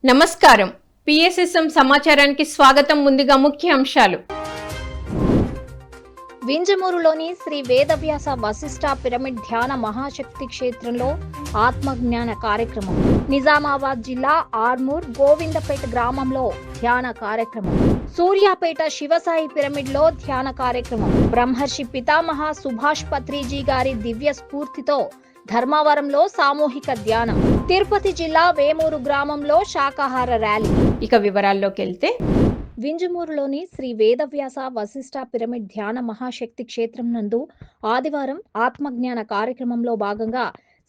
నమస్కారం. పిఎస్ఎస్ఎం సమాచారానికి స్వాగతం. ముందుగా ముఖ్య అంశాలు. వింజమూరులోని శ్రీ వేదవ్యాస వశిష్ఠ పిరమిడ్ ధ్యాన మహాశక్తి క్షేత్రంలో ఆత్మజ్ఞాన కార్యక్రమం. నిజామాబాద్ జిల్లా ఆర్మూర్ గోవిందపేట గ్రామంలో ధ్యాన కార్యక్రమం. సూర్యాపేట శివసాయి పిరమిడ్ లో ధ్యాన కార్యక్రమం. బ్రహ్మర్షి పితామహ సుభాష్ పత్రిజీ గారి దివ్య స్ఫూర్తితో ధర్మవరంలో సామూహిక ధ్యానం. తిరుపతి జిల్లా వేమూరు గ్రామంలో శాకాహార ర్యాలీ. ఇక వివరాల్లోకి వెళ్తే, వింజమూరులోని శ్రీ వేదవ్యాస వశిష్ఠ పిరమిడ్ ధ్యాన మహాశక్తి క్షేత్రం నందు ఆదివారం ఆత్మజ్ఞాన కార్యక్రమంలో భాగంగా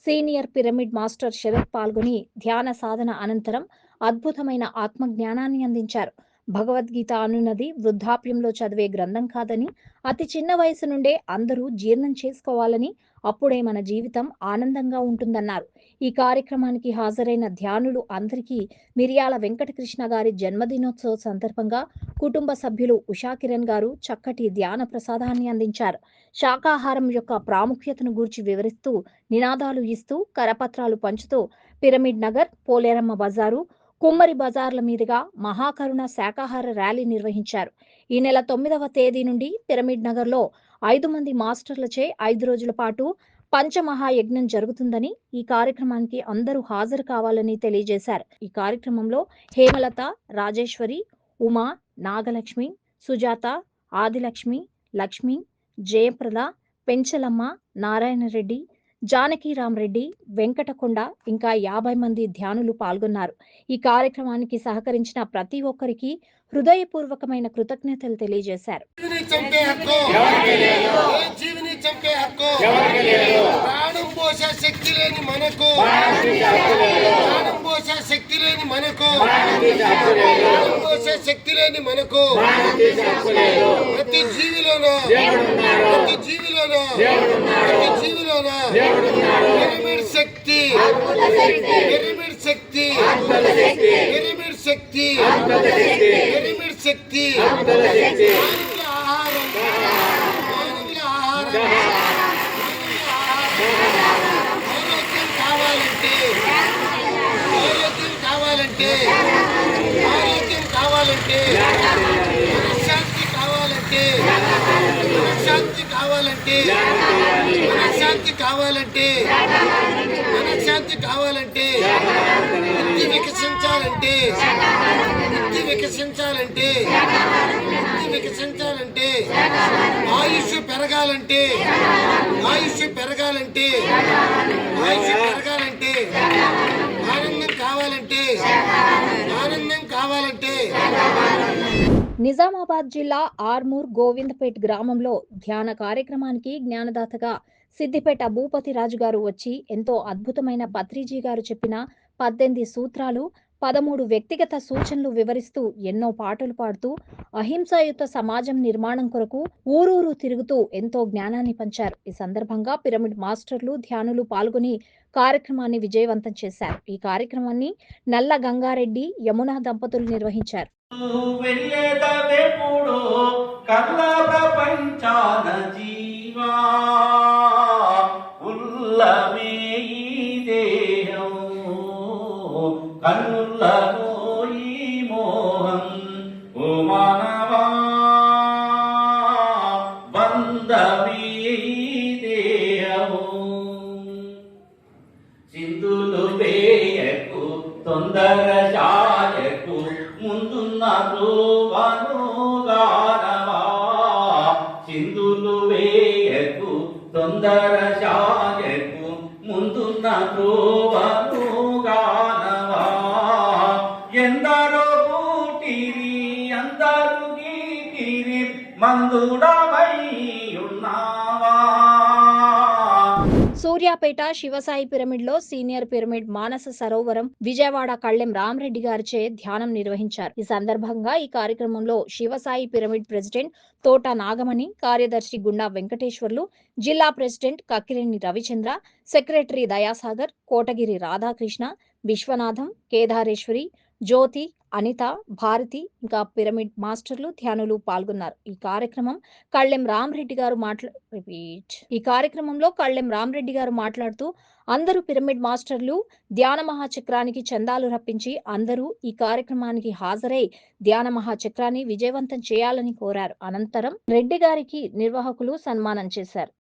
సీనియర్ పిరమిడ్ మాస్టర్ శరత్ పాల్గొని ధ్యాన సాధన అనంతరం అద్భుతమైన ఆత్మజ్ఞానాన్ని అందించారు. భగవద్గీత అనున్నది వృద్ధాప్యంలో చదివే గ్రంథం కాదని, అతి చిన్న వయసు నుండే అందరూ జీర్ణం చేసుకోవాలని, అప్పుడే మన జీవితం ఆనందంగా ఉంటుందన్నారు. ఈ కార్యక్రమానికి హాజరైన ధ్యానులు అందరికీ మిర్యాల వెంకటకృష్ణ గారి జన్మదినోత్సవ సందర్భంగా కుటుంబ సభ్యులు ఉషాకిరణ్ గారు చక్కటి ధ్యాన ప్రసాదాన్ని అందించారు. శాకాహారం యొక్క ప్రాముఖ్యతను గూర్చి వివరిస్తూ, నినాదాలు ఇస్తూ, కరపత్రాలు పంచుతూ పిరమిడ్ నగర్, పోలేరమ్మ బజారు, కుమ్మరి బజార్ల మీదుగా మహాకరుణ శాకాహార ర్యాలీ నిర్వహించారు. ఈ నెల 9వ తేదీ నుండి పిరమిడ్ నగర్ లో 5 మంది మాస్టర్లచే 5 రోజుల పాటు పంచమహాయజ్ఞం జరుగుతుందని, ఈ కార్యక్రమానికి అందరూ హాజరు కావాలని తెలియజేశారు. ఈ కార్యక్రమంలో హేమలత, రాజేశ్వరి, ఉమా, నాగలక్ష్మి, సుజాత, ఆదిలక్ష్మి, లక్ష్మి, జయప్రద, పెంచలమ్మ, నారాయణరెడ్డి, జానకీరామరెడ్డి, వెంకటకొండ ఇంకా 50 మంది ధ్యానులు పాల్గొన్నారు. ఈ కార్యక్రమానికి సహకరించిన ప్రతి ఒక్కరికి హృదయపూర్వకమైన కృతజ్ఞతలు తెలియజేశారు. శక్తి ఆరోగ్యం కావాలంటే మనశ్శాంతి కావాలంటే మనశ్శాంతి కావాలంటే మనశ్శాంతి కావాలంటే మనశ్శాంతి కావాలంటే బుద్ధి వికసించాలంటే బుద్ధి వికసించాలంటే బుద్ధి వికసించాలంటే ఆయుష్ పెరగాలంటే ఆయుష్ పెరగాలంటే ఆయుష్ పెరగాలంటే ఆనందం కావాలంటే ఆనందం కావాలంటే. నిజామాబాద్ జిల్లా ఆర్మూర్ గోవిందపేట్ గ్రామంలో ధ్యాన కార్యక్రమానికి జ్ఞానదాతగా సిద్దిపేట భూపతిరాజు గారు వచ్చి ఎంతో అద్భుతమైన పత్రిజీ గారు చెప్పిన 18 సూత్రాలు, 13 వ్యక్తిగత సూచనలు వివరిస్తూ ఎన్నో పాటలు పాడుతూ అహింసాయుత సమాజం నిర్మాణం కొరకు ఊరూరు తిరుగుతూ ఎంతో జ్ఞానాన్ని పంచారు. ఈ సందర్భంగా పిరమిడ్ మాస్టర్లు, ధ్యానులు పాల్గొని కార్యక్రమాన్ని విజయవంతం చేశారు. ఈ కార్యక్రమాన్ని నల్ల గంగారెడ్డి, యమున దంపతులు నిర్వహించారు. కన్నులలో ఈ మోహం ఓ మానవా బంధమే దేహము. సింధులు పేయకు తొందర జాయకు ముందున్న త్రోవను గానవా. సింధులు వేయకు తొందర జాయకు ముందున్న త్రోవను గానవా. ఎందరో పూటిరి అందరు గీటిరి మందుడమై ఉన్నావా. సూర్యాపేట శివసాయి పిరమిడ్ లో సీనియర్ పిరమిడ్ మానస సరోవరం విజయవాడ కళ్ళెం రామరెడ్డి గారిచే ధ్యానం నిర్వహించారు. ఈ సందర్భంగా ఈ కార్యక్రమంలో శివసాయి పిరమిడ్ ప్రెసిడెంట్ తోట నాగమణి, కార్యదర్శి గుండా వెంకటేశ్వర్లు, జిల్లా ప్రెసిడెంట్ కక్కిరెడ్డి రవిచంద్ర, సెక్రటరీ దయాసాగర్, కోటగిరి రాధాకృష్ణ, విశ్వనాథం, కేదారేశ్వరి, జ్యోతి, అనిత, భారతి ఇంకా పిరమిడ్ మాస్టర్లు, ధ్యానులు పాల్గొన్నారు. ఈ కార్యక్రమంలో కళ్ళెం రామరెడ్డి గారు మాట్లాడుతూ అందరూ పిరమిడ్ మాస్టర్లు ధ్యాన మహాచక్రానికి చందాలు రప్పించి అందరూ ఈ కార్యక్రమానికి హాజరై ధ్యాన మహాచక్రాన్ని విజయవంతం చేయాలని కోరారు. అనంతరం రెడ్డి గారికి నిర్వాహకులు సన్మానం చేశారు.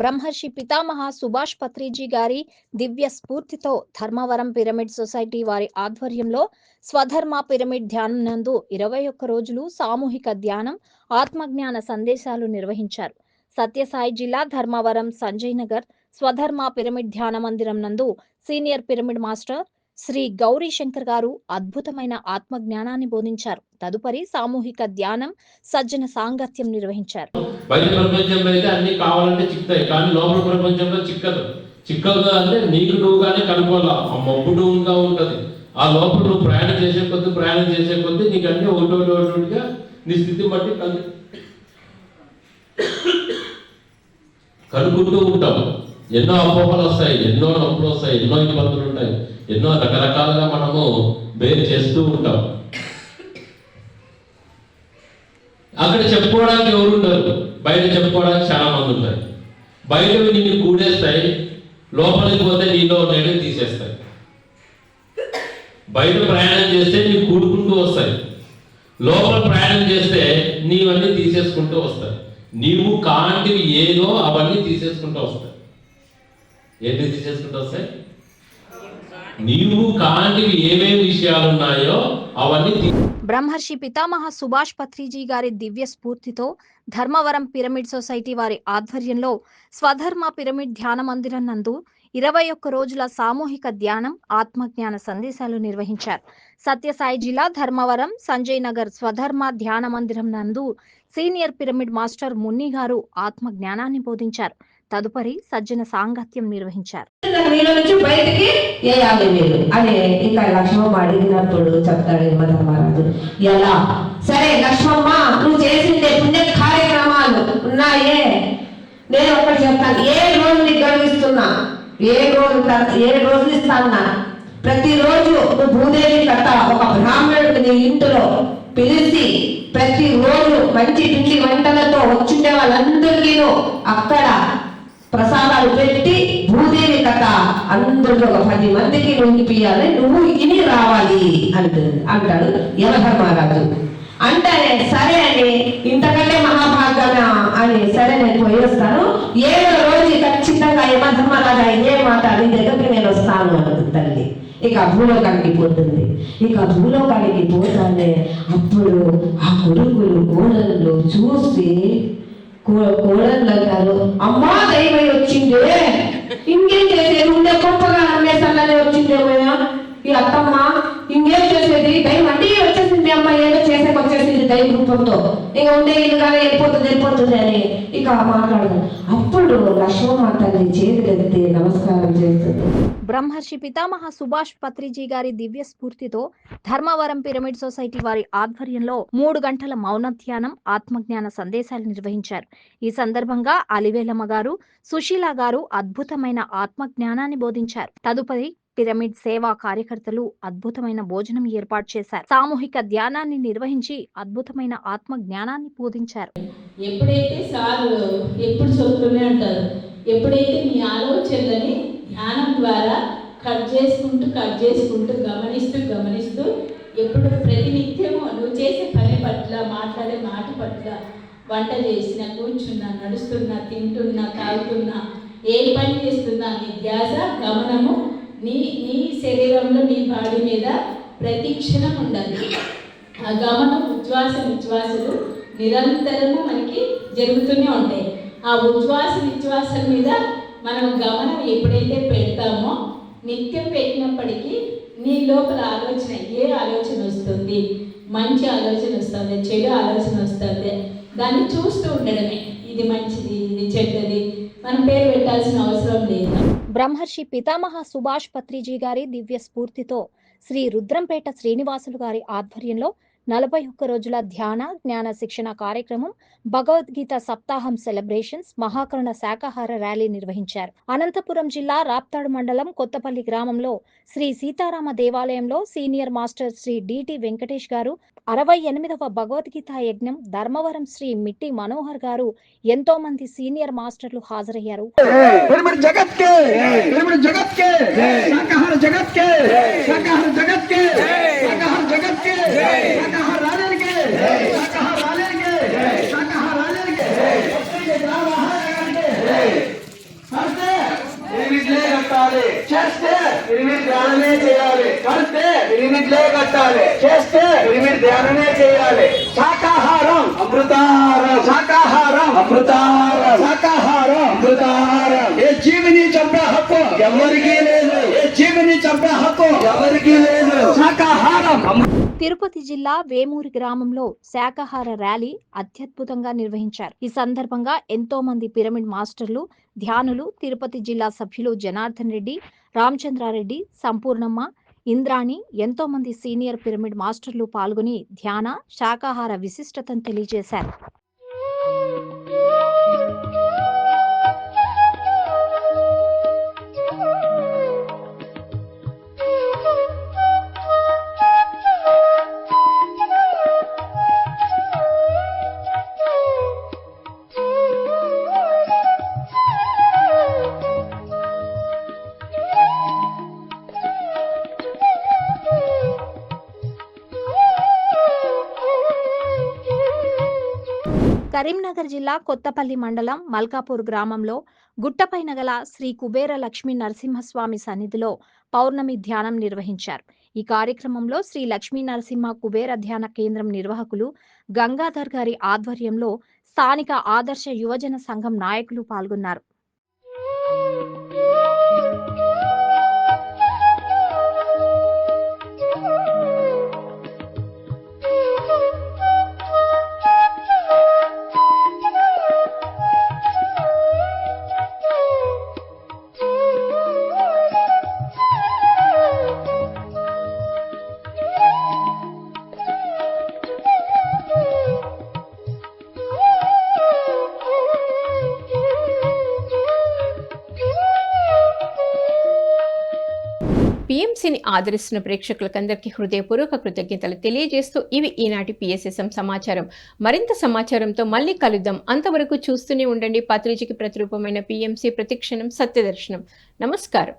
బ్రహ్మర్షి పితామహ సుభాష్ పత్రిజీ గారి దివ్య స్ఫూర్తితో ధర్మవరం పిరమిడ్ సొసైటీ వారి ఆధ్వర్యంలో స్వధర్మ పిరమిడ్ ధ్యానం నందు 21 రోజులు సామూహిక ధ్యానం, ఆత్మజ్ఞాన సందేశాలు నిర్వహించారు. సత్యసాయి జిల్లా ధర్మవరం సంజయ్ నగర్ స్వధర్మ పిరమిడ్ ధ్యాన మందిరం నందు senior pyramid master Shri Gauri Shankar గారు అద్భుతమైన ఆత్మజ్ఞానాన్ని బోధించారు. తదుపరి సామూహిక ధ్యానం, సజ్జన సాంగత్యం నిర్వహించారు. బయట ప్రపంచంలో అయితే అన్ని కావాలంటే చిక్కుతాయి, కానీ లోపల ప్రపంచంలో చిక్కదు అంటే నీకు నువ్వుగానే కనుక్కోవాలా. ఆ మబ్బుడుగా ఉంటది. ఆ లోపల నువ్వు ప్రయాణం చేసే కొద్దీ నీకు అన్ని ఒకటిగా నీ స్థితి బట్టి కనుక్కుంటూ ఉంటావు. ఎన్నో అపోహలు వస్తాయి, ఎన్నో నొప్పులు వస్తాయి, ఎన్నో ఇబ్బందులు ఉంటాయి, ఎన్నో రకరకాలుగా మనము బేర్ చేస్తూ ఉంటాం. అక్కడ చెప్పుకోవడానికి ఎవరు ఉండరు, బయట చెప్పుకోవడానికి చాలా మంది ఉంటారు. బయటవి నిన్ను కూడేస్తాయి, లోపలికి పోతే నీలో నేనే తీసేస్తాయి. బయట ప్రయాణం చేస్తే నీకు కూడుకుంటూ వస్తాయి, లోపల ప్రయాణం చేస్తే నీవన్నీ తీసేసుకుంటూ వస్తాయి. నీవు కాంటివి ఏదో అవన్నీ తీసేసుకుంటూ వస్తాయి. ఏంటి తీసేసుకుంటూ వస్తాయి? నీవు కాంటివి ఏమేమి విషయాలు ఉన్నాయో అవన్నీ. బ్రహ్మర్షి పితామహ సుభాష్ పత్రిజీ గారి దివ్య స్ఫూర్తితో ధర్మవరం పిరమిడ్ సొసైటీ వారి ఆధ్వర్యంలో స్వధర్మ పిరమిడ్ ధ్యాన మందిరం నందు 21 రోజుల సామూహిక ధ్యానం, ఆత్మజ్ఞాన సందేశాలు నిర్వహించారు. సత్యసాయి జిల్లా ధర్మవరం సంజయ్ నగర్ స్వధర్మ ధ్యాన మందిరం నందు సీనియర్ పిరమిడ్ మాస్టర్ మున్ని గారు ఆత్మ జ్ఞానాన్ని బోధించారు. తదుపరి సజ్జన సాంగత్యం నిర్వహించారు. బయటికి వేయాలి మీరు అని ఇంకా లక్ష్మమ్మ అడిగినప్పుడు చెప్తాడు ధర్మరాజు. ఎలా? సరే లక్ష్మమ్మ, నువ్వు చేసిందే పుణ్య కార్యక్రమాలు ఉన్నాయే, నేను ఒకటి చెప్తాను. 7 రోజులు గడువిస్తున్నా, 7 రోజులు ఇస్తాను. ప్రతిరోజు నువ్వు భూదేవి కథ ఒక బ్రాహ్మణుడు నీ ఇంటిలో పిలిచి ప్రతిరోజు మంచి పిండి వంటలతో వచ్చిండే వాళ్ళందరికీ అక్కడ ప్రసాదాలు పెట్టి భూదేవి కథ అందరిలో 10 మందికి వినిపియాలి, నువ్వు ఇని రావాలి అంటాడు యమధర్మరాజు. అంటే సరే అని, ఇంతకంటే మహాభాగ్యమా అని సరే నేను పోయి వస్తాను. 7వ రోజు ఖచ్చితంగా యమధర్మరాజు ఇదే మాట నీ దగ్గరికి నేను వస్తాను అంటుంది తల్లి. ఇక భూలోకానికి పోతుంది. ఇక భూలోకానికి పోతానే అప్పుడు ఆ కొడుకులు కోడళ్ళు చూసి కోడళ్ళు అంటారు, అమ్మా దైవై వచ్చిందే, ఇంకేం చేసేది, ఉండే గొప్పగా నమ్మేసల్లనే వచ్చిందేమయ్యా ఈ అత్తమ్మ, ఇంకేం చేసేది, దైవం అంటే వచ్చేసింది అమ్మ, ఏదో చేసేకొచ్చేసింది దైవ రూపంతో, ఇక ఉండే ఇల్లుగానే వెళ్ళిపోతుంది అని ఇక మాట్లాడదు. అప్పుడు లక్ష్మమ్మ తల్లి చేతులెత్తి నమస్కారం చేస్తుంది. బ్రహ్మర్షి పితామహ సుభాష్ పత్రిజీ గారి దివ్య స్ఫూర్తితో ధర్మవరం పిరమిడ్ సొసైటీ వారి ఆధ్వర్యంలో 3 గంటల మౌన ధ్యానం, ఆత్మజ్ఞాన సందేశాలు నిర్వహించారు. ఈ సందర్భంగా అలివేలమ్మ గారు, సుశీల గారు అద్భుతమైన ఆత్మజ్ఞానాన్ని బోధించారు. తదుపరి పిరమిడ్ సేవా కార్యకర్తలు అద్భుతమైన భోజనం ఏర్పాటు చేశారు. సామూహిక ధ్యానాన్ని నిర్వహించి అద్భుతమైన ఆత్మ జ్ఞానాన్ని బోధించారు. ఎప్పుడైతే సార్ ఎప్పుడు చెప్తూనే అంటారు, ఎప్పుడైతే మీ ఆలోచనలని ధ్యానం ద్వారా కట్ చేసుకుంటూ గమనిస్తూ ఎప్పుడు ప్రతినిత్యము నువ్వు చేసే పని పట్ల, మాట్లాడే మాట పట్ల వంట చేసినా, కూర్చున్నా, నడుస్తున్నా, తింటున్నా, తాగుతున్నా, ఏ పని చేస్తున్నా నీ ధ్యాస, గమనము నీ నీ శరీరంలో, నీ బాడీ మీద ప్రతి క్షణం ఉండాలి. ఆ గమనం, ఉచ్ఛ్వాసలు నిరంతరము మనకి జరుగుతూనే ఉంటాయి. ఆ ఉచ్ఛ్వాసల మీద మనం గమనం ఎప్పుడైతే పెడతామో, నిత్యం పెట్టినప్పటికీ నీ లోపల ఆలోచన, ఏ ఆలోచన వస్తుంది, మంచి ఆలోచన వస్తుంది, చెడు ఆలోచన వస్తుంది, దాన్ని చూస్తూ ఉండడమే. ఇది మంచిది, ఇది చెడ్డది, మనం పేరు పెట్టాల్సిన అవసరం లేదు. బ్రహ్మర్షి పితామహ సుభాష్ పత్రిజీ గారి దివ్య స్ఫూర్తితో శ్రీ రుద్రంపేట శ్రీనివాసులు గారి ఆధ్వర్యంలో 41 రోజుల ధ్యాన జ్ఞాన శిక్షణ కార్యక్రమం, భగవద్గీత సప్తాహం సెలబ్రేషన్స్, మహాకరుణ శాకాహార ర్యాలీ నిర్వహించారు. అనంతపురం జిల్లా రాప్తాడు మండలం కొత్తపల్లి గ్రామంలో శ్రీ సీతారామ దేవాలయంలో senior master Shri DT Venkatesh గారు 68వ భగవద్గీత యజ్ఞం, ధర్మవరం శ్రీ మిట్టి మనోహర్ గారు, ఎంతో మంది సీనియర్ మాస్టర్లు హాజరయ్యారు. చేస్తే పిరమిడ్ ధ్యానమే చేయాలి, కడితే పిరమిడ్లే కట్టాలి, చేస్తే పిరమిడ్ ధ్యానమే చేయాలి. శాకాహారం అమృతాహారం, శాకాహారం అమృతాహారం, శాకాహారం అమృతాహారం. ఏ జీవిని చంపే హక్కు ఎవరికి లేదు, ఏ జీవిని చంపే హక్కు ఎవరికి లేదు. శాకాహారం. తిరుపతి జిల్లా వేమూరి గ్రామంలో శాకాహార ర్యాలీ అత్యద్భుతంగా నిర్వహించారు. ఈ సందర్భంగా ఎంతో మంది పిరమిడ్ మాస్టర్లు, ధ్యానులు, తిరుపతి జిల్లా సభ్యులు జనార్దన్ రెడ్డి, రామచంద్రారెడ్డి, సంపూర్ణమ్మ, ఇంద్రాణి, ఎంతో మంది సీనియర్ పిరమిడ్ మాస్టర్లు పాల్గొని ధ్యాన, శాకాహార విశిష్టతను తెలియజేశారు. కరీంనగర్ జిల్లా కొత్తపల్లి మండలం మల్కాపూర్ గ్రామంలో గుట్టపైన గల శ్రీ కుబేర లక్ష్మీ నరసింహస్వామి సన్నిధిలో పౌర్ణమి ధ్యానం నిర్వహించారు. ఈ కార్యక్రమంలో శ్రీ లక్ష్మీ నరసింహ కుబేర ధ్యాన కేంద్రం నిర్వాహకులు గంగాధర్ గారి ఆధ్వర్యంలో స్థానిక ఆదర్శ యువజన సంఘం నాయకులు పాల్గొన్నారు. పిఎంసిని ఆదరిస్తున్న ప్రేక్షకులకందరికీ హృదయపూర్వక కృతజ్ఞతలు తెలియజేస్తూ ఇవి ఈనాటి పిఎస్ఎస్ఎం సమాచారం. మరింత సమాచారంతో మళ్ళీ కలుద్దాం. అంతవరకు చూస్తూనే ఉండండి పత్రిజీకి ప్రతిరూపమైన పిఎంసి, ప్రతిక్షణం సత్యదర్శనం. నమస్కారం.